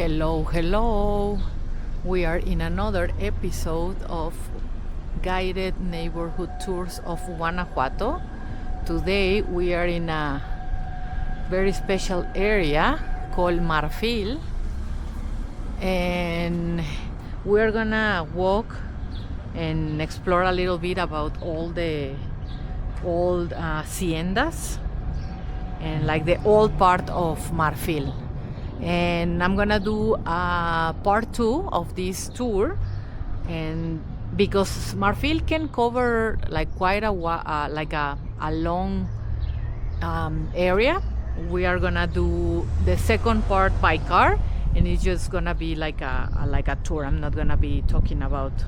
Hello, hello. We are in another episode of Guided Neighborhood Tours of Guanajuato. Today we are in a very special area called Marfil, and we're gonna walk and explore a little bit about all the old haciendas and like the old part of Marfil. And I'm gonna do part 2 of this tour, and because Marfil can cover like quite a long area, we are gonna do the second part by car, and it's just gonna be like a tour. I'm not gonna be talking about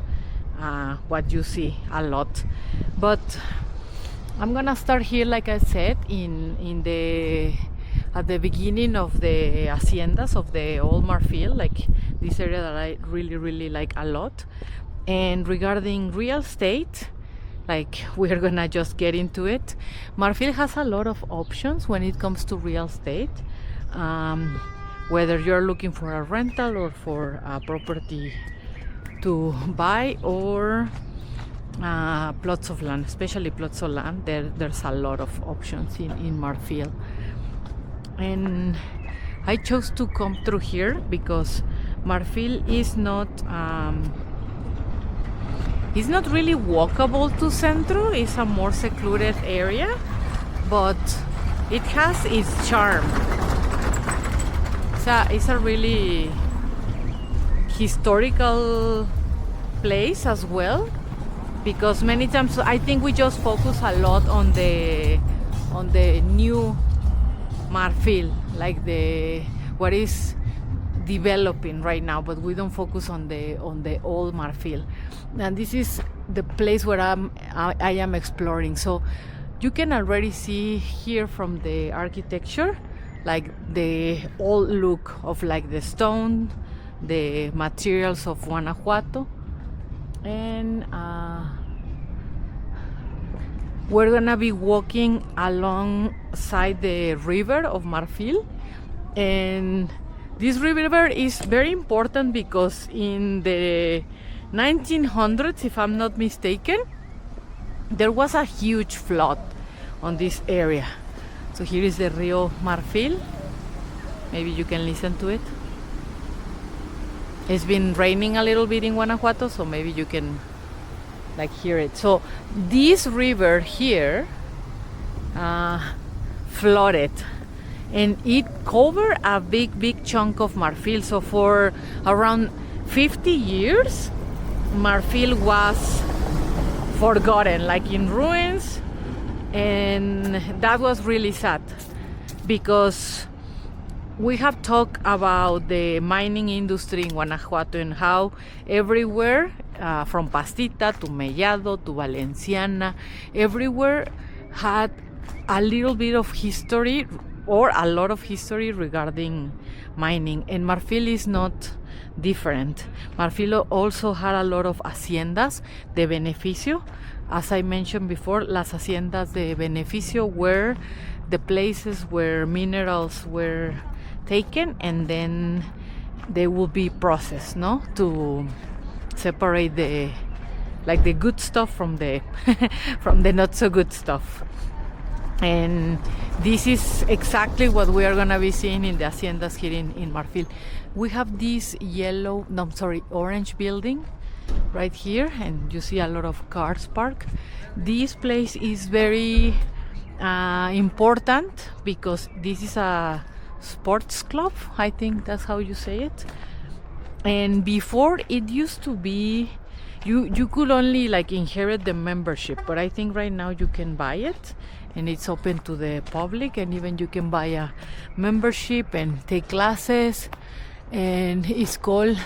what you see a lot, but I'm gonna start here, like I said, at the beginning of the haciendas of the old Marfil, like this area that I really like a lot. And regarding real estate, like we're gonna just get into it. Marfil has a lot of options when it comes to real estate, whether you're looking for a rental or for a property to buy, or plots of land, especially plots of land. There's a lot of options in Marfil. And I chose to come through here because Marfil is not really walkable to Centro. It's a more secluded area, but it has its charm. It's a really historical place as well, because many times I think we just focus a lot on the new Marfil, like what is developing right now, but we don't focus on the old Marfil. And this is the place where I am exploring. So you can already see here from the architecture, like the old look of like the stone, the materials of Guanajuato. And we're gonna be walking alongside the river of Marfil, and this river is very important because in the 1900s, if I'm not mistaken, there was a huge flood on this area. So here is the Rio Marfil. Maybe you can listen to it. It's been raining a little bit in Guanajuato, so maybe you can like hear it. So this river here flooded, and it covered a big chunk of Marfil. So for around 50 years, Marfil was forgotten, like in ruins, and that was really sad, because we have talked about the mining industry in Guanajuato and how everywhere, from Pastita to Mellado to Valenciana, everywhere had a little bit of history or a lot of history regarding mining. And Marfil is not different. Marfil also had a lot of haciendas de beneficio. As I mentioned before, las haciendas de beneficio were the places where minerals were taken, and then they will be processed, to separate the good stuff from the from the not so good stuff. And this is exactly what we are gonna be seeing in the haciendas here in Marfil. We have this orange building right here, and you see a lot of cars parked. This place is very important because this is a sports club, I think that's how you say it. And before, it used to be you could only like inherit the membership, but I think right now you can buy it, and it's open to the public, and even you can buy a membership and take classes. And it's called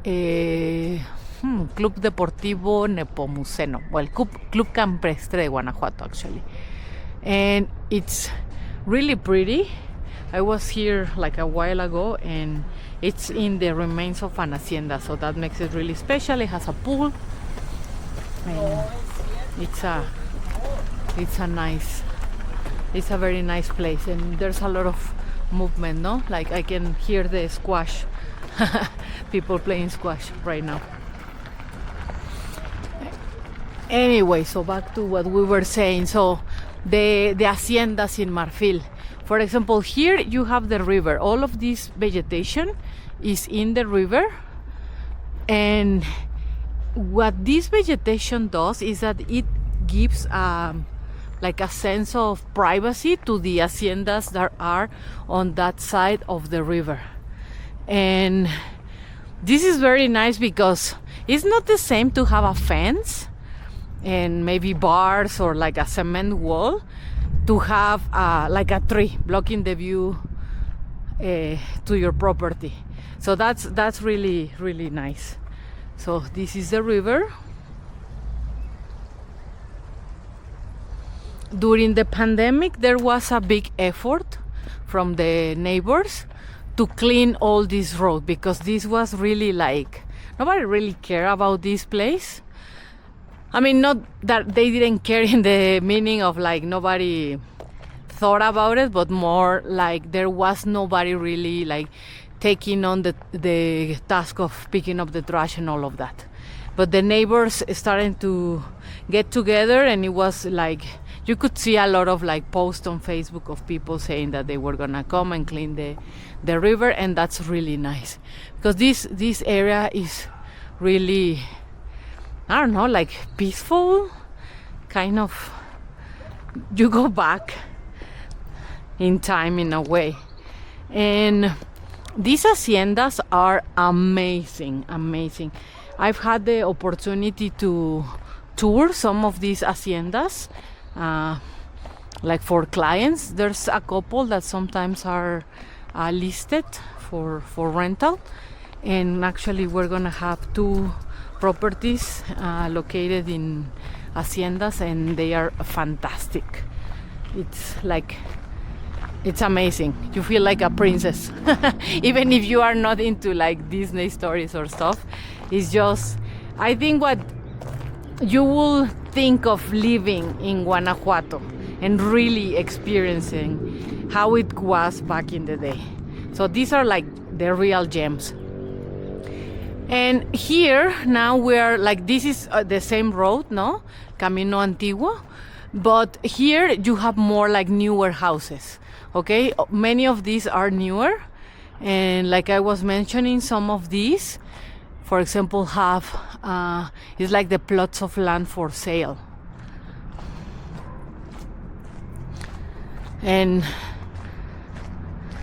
Club Deportivo Nepomuceno, well, Club Campestre de Guanajuato, actually. And it's really pretty. I was here like a while ago, and it's in the remains of an hacienda, so that makes it really special. It has a pool, and it's a very nice place, and there's a lot of movement, like I can hear the squash People playing squash right now. Anyway, so back to what we were saying. So the haciendas in Marfil. For example, here you have the river. All of this vegetation is in the river. And what this vegetation does is that it gives like a sense of privacy to the haciendas that are on that side of the river. And this is very nice because it's not the same to have a fence and maybe bars or like a cement wall to have like a tree blocking the view to your property. So that's really, really nice. So this is the river. During the pandemic, there was a big effort from the neighbors to clean all this road, because this was really like, nobody really cared about this place. I mean, not that they didn't care in the meaning of like nobody thought about it, but more like there was nobody really like taking on the task of picking up the trash and all of that. But the neighbors started to get together, and it was like, you could see a lot of like posts on Facebook of people saying that they were gonna come and clean the river, and that's really nice, because this area is really, I don't know, like peaceful, kind of, you go back in time in a way. And these haciendas are amazing. I've had the opportunity to tour some of these haciendas, like for clients. There's a couple that sometimes are listed for rental, and actually we're gonna have 2 properties located in haciendas, and they are fantastic. It's amazing. You feel like a princess. Even if you are not into like Disney stories or stuff, it's just, I think what you will think of living in Guanajuato and really experiencing how it was back in the day. So these are like the real gems. And here now we are like, this is the same road, no? Camino Antiguo. But here you have more like newer houses. Okay, many of these are newer, and like I was mentioning, some of these, for example, have it's like the plots of land for sale. And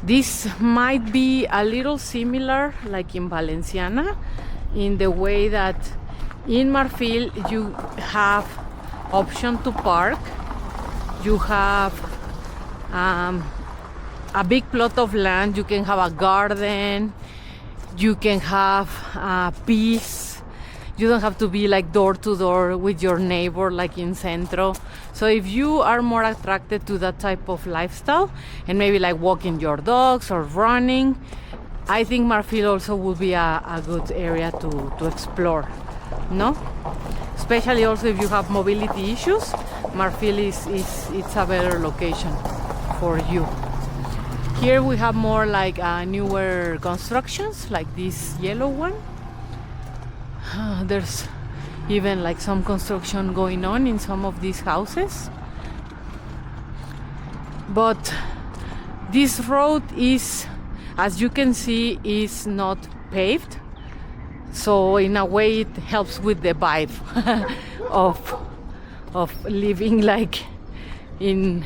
this might be a little similar like in Valenciana, in the way that in Marfil you have option to park, you have a big plot of land, you can have a garden, you can have peace. You don't have to be like door to door with your neighbor like in Centro. So if you are more attracted to that type of lifestyle, and maybe like walking your dogs or running, I think Marfil also would be a good area to explore, no? Especially also if you have mobility issues, Marfil it's a better location for you. Here we have more like newer constructions, like this yellow one. There's even like some construction going on in some of these houses. But this road is, as you can see, is not paved. So in a way it helps with the vibe of living like in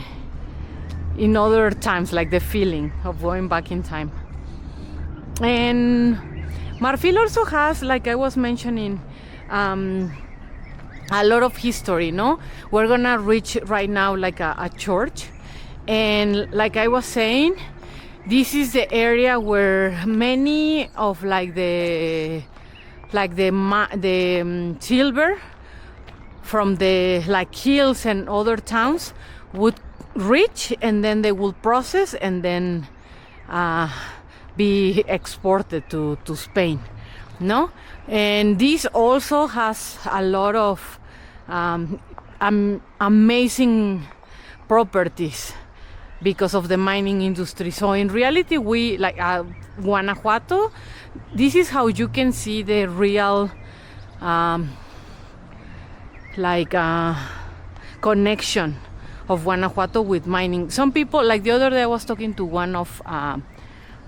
other times, like the feeling of going back in time. And Marfil also has, like I was mentioning, a lot of history, no? We're gonna reach right now like a church, and like I was saying, this is the area where many of like the silver from the like hills and other towns would reach, and then they will process and then be exported to Spain, no? And this also has a lot of amazing properties. because of the mining industry. So in reality, we like Guanajuato, this is how you can see the real connection of Guanajuato with mining. Some people, like the other day I was talking to one of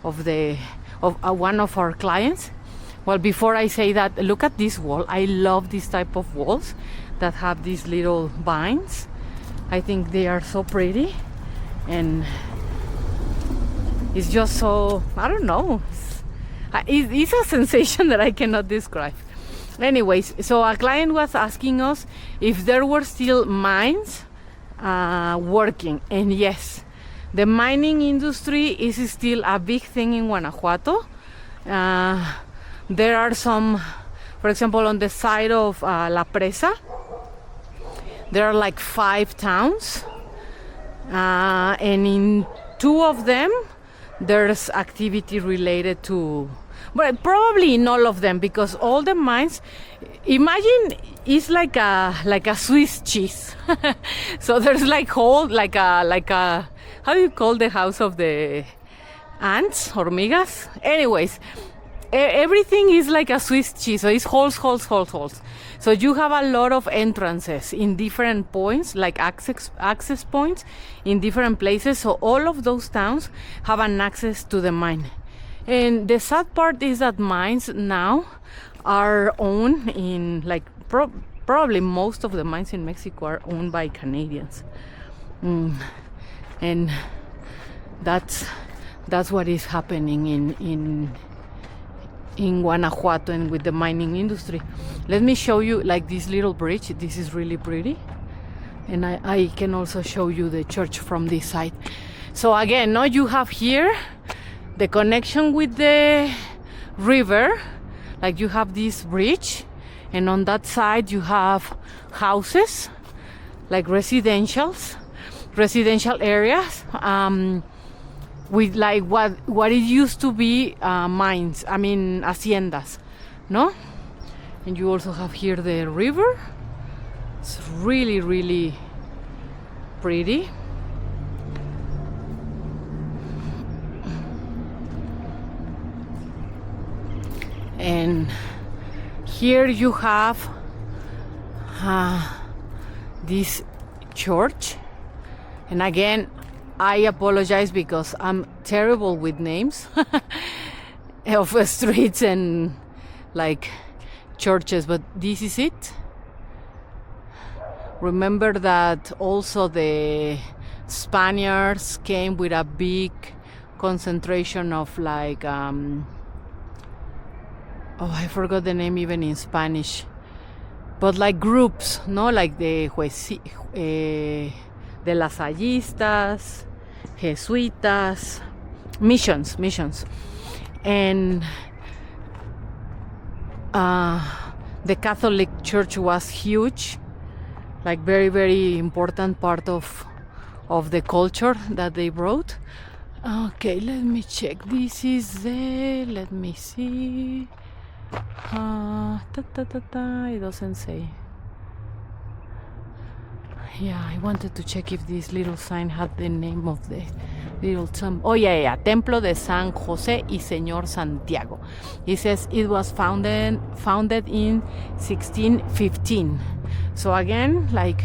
one of our clients. Well, before I say that, look at this wall. I love this type of walls that have these little vines. I think they are so pretty, and it's just so, I don't know, it's a sensation that I cannot describe. Anyways, so a client was asking us if there were still mines working, and yes, the mining industry is still a big thing in Guanajuato. There are some, for example, on the side of La Presa, there are like 5 towns, and in 2 of them there's activity related to, but probably in all of them, because all the mines, imagine it's like a Swiss cheese. So there's like a how do you call the house of the ants, hormigas? Anyways, everything is like a Swiss cheese, so it's holes. So you have a lot of entrances in different points, like access points in different places. So all of those towns have an access to the mine. And the sad part is that mines now are owned in, like, probably most of the mines in Mexico are owned by Canadians. And that's what is happening in Guanajuato and with the mining industry. Let me show you like this little bridge. This is really pretty, and I can also show you the church from this side. So again, now you have here the connection with the river, like you have this bridge, and on that side you have houses, like residential areas, with like what it used to be mines, I mean haciendas, no? And you also have here the river. It's really, really pretty. And here you have this church, and again, I apologize because I'm terrible with names of streets and like churches, but this is it. Remember that also the Spaniards came with a big concentration of like I forgot the name even in Spanish, but like groups, no, like the de las Haciendas, Jesuitas, missions, and the Catholic Church was huge, like very, very important part of the culture that they brought. Okay, let me check. This is let me see. It doesn't say. Yeah, I wanted to check if this little sign had the name of the little temple. Oh yeah, Templo de San José y Señor Santiago. It says it was founded in 1615. So again, like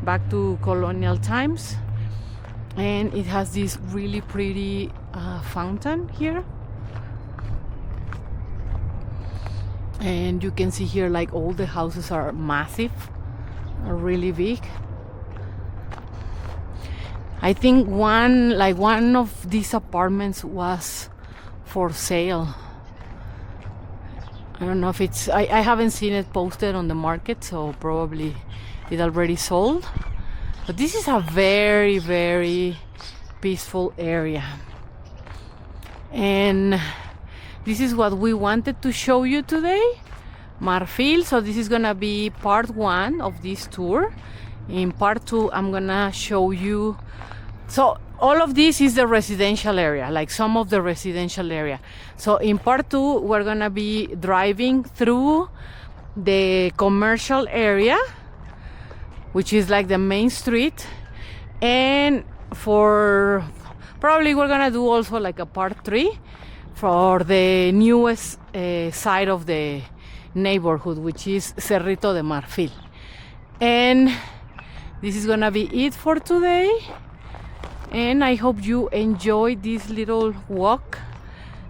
back to colonial times, and it has this really pretty fountain here. And you can see here like all the houses are massive, are really big. I think one of these apartments was for sale. I don't know if it's, I haven't seen it posted on the market, so probably it already sold. But this is a very, very peaceful area. And this is what we wanted to show you today, Marfil. So this is gonna be part 1 of this tour. In part 2, I'm gonna show you, so all of this is the residential area, like some of the residential area. So in part 2, we're gonna be driving through the commercial area, which is like the main street, and for probably we're gonna do also like a part 3 for the newest side of the neighborhood, which is Cerrito de Marfil. And this is gonna be it for today, and I hope you enjoyed this little walk.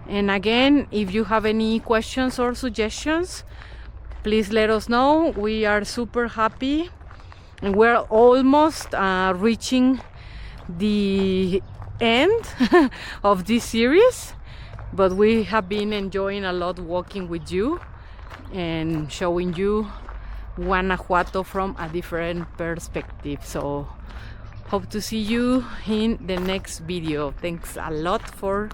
And again, if you have any questions or suggestions, please let us know. We are super happy, and we're almost reaching the end of this series, but we have been enjoying a lot walking with you and showing you Guanajuato from a different perspective. So hope to see you in the next video. Thanks a lot for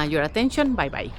your attention. Bye bye.